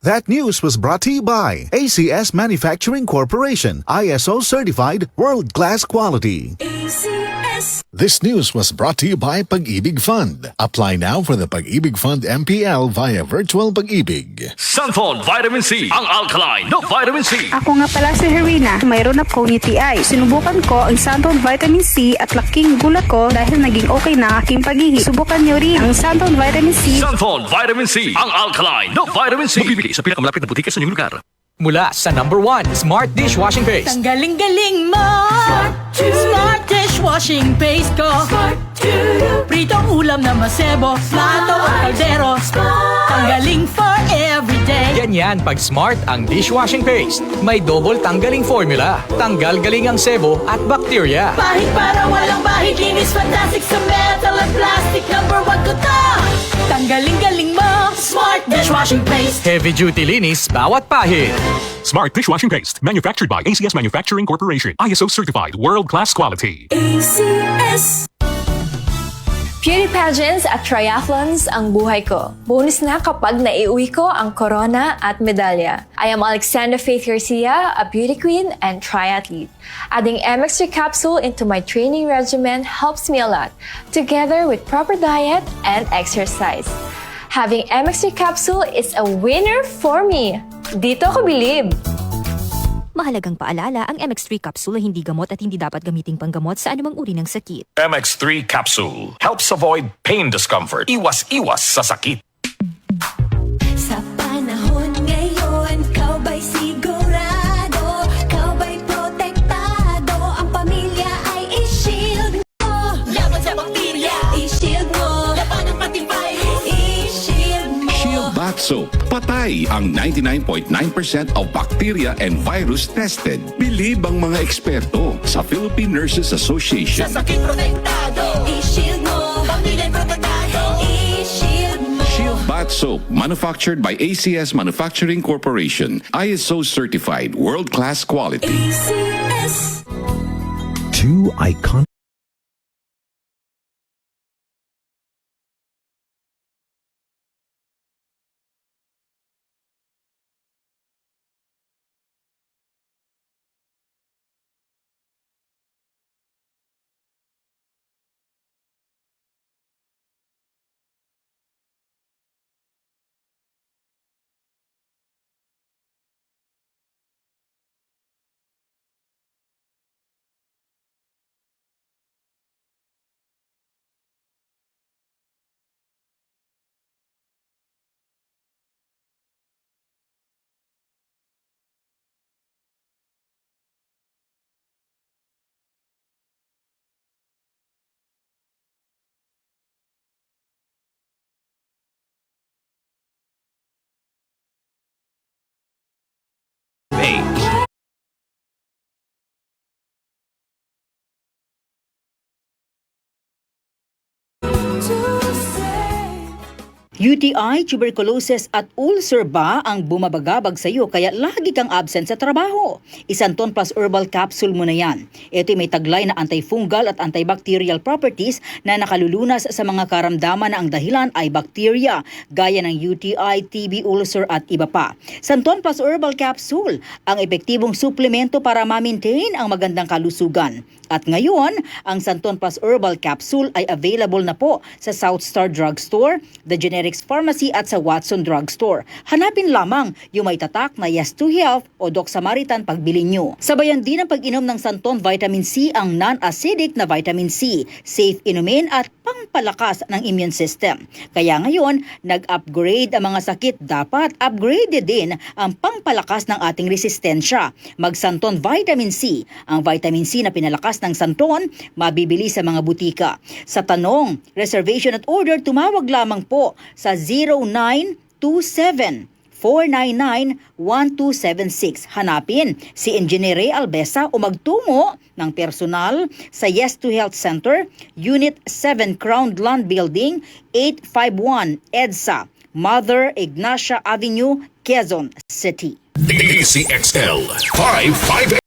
That news was brought to you by ACS Manufacturing Corporation, ISO certified world-class quality. ACS. This news was brought to you by Pag-ibig Fund. Apply now for the Pag-ibig Fund MPL via Virtual Pag-ibig. Santon Vitamin C, ang alkaline na vitamin C. Ako nga pala si Herina, mayroon akong UTI. Sinubukan ko ang Santon Vitamin C at laking gulat ko dahil naging okay na aking pag-ihi. Subukan niyo rin ang Santon Vitamin C. Santon Vitamin C, ang alkaline na vitamin C. Mabibili sa pinakamalapit na butika sa inyong lugar. Mula sa #1 Smart Dishwashing Paste. Ang galing-galing mo! Smart Dishwashing Paste ko! Pritong ulam na masebo, plato o kaldero. Tanggaling for everyday. Ganyan pag Smart ang dishwashing paste. May double tanggaling formula. Tanggal galing ang sebo at bakterya. Bahid para walang bahid, linis fantastic sa metal at plastic. #1 ko to! Tanggaling-galing mo! Smart Dishwashing Paste. Heavy duty linis bawat pahid. Smart Dishwashing Paste, manufactured by ACS Manufacturing Corporation. ISO certified, world-class quality. ACS. Beauty pageants at triathlons ang buhay ko. Bonus na kapag naiuwi ko ang corona at medalya. I am Alexandra Faith Garcia, a beauty queen and triathlete. Adding MX3 capsule into my training regimen helps me a lot, together with proper diet and exercise. Having MX3 capsule is a winner for me. Dito ko bilib. Mahalagang paalala, ang MX3 capsule ay hindi gamot at hindi dapat gamiting panggamot sa anumang uri ng sakit. MX3 capsule helps avoid pain discomfort. Iwas-iwas sa sakit. Sa panahon ngayon, kau ba'y sigurado? Kau ba'y protektado? Ang pamilya ay i-shield mo. Laban sa bakterya, i-shield mo. Laban ng pati virus, i-shield mo. Shield Bath Soap. Patay ang 99.9% of bacteria and virus tested. Bilib ang mga eksperto sa Philippine Nurses Association. Sa sakit protektado, i-shield mo. Pamilya protektado, i-shield mo. Shield Bath Soap, manufactured by ACS Manufacturing Corporation. ISO certified, world-class quality. ACS. Two iconic UTI, tuberculosis at ulcer ba ang bumabagabag sa iyo kaya lagi kang absent sa trabaho? Isanton Plus Herbal Capsule mo na yan. Ito'y may taglay na antifungal at antibacterial properties na nakalulunas sa mga karamdaman na ang dahilan ay bacteria, gaya ng UTI, TB, ulcer at iba pa. Santon Plus Herbal Capsule, ang epektibong suplemento para ma-maintain ang magandang kalusugan. At ngayon, ang Santon Plus Herbal Capsule ay available na po sa South Star Drugstore, The Generics Pharmacy at sa Watson Drugstore. Hanapin lamang yung may tatak na Yes to Health o Doc Samaritan pagbili nyo. Sabayan din ang pag-inom ng Santon Vitamin C, ang non-acidic na vitamin C, safe inumin at pangpalakas ng immune system. Kaya ngayon, nag-upgrade ang mga sakit, dapat upgraded din ang pangpalakas ng ating resistensya. Mag-Santon Vitamin C, ang vitamin C na pinalakas ng Santon, mabibili sa mga butika. Sa tanong, reservation at order, tumawag lamang po sa 0927-499-1276. Hanapin si Engineer Ray Albesa o magtungo ng personal sa Yes to Health Center, Unit 7 Crown Land Building, 851 EDSA, Mother Ignacia Avenue, Quezon City. DCXL 558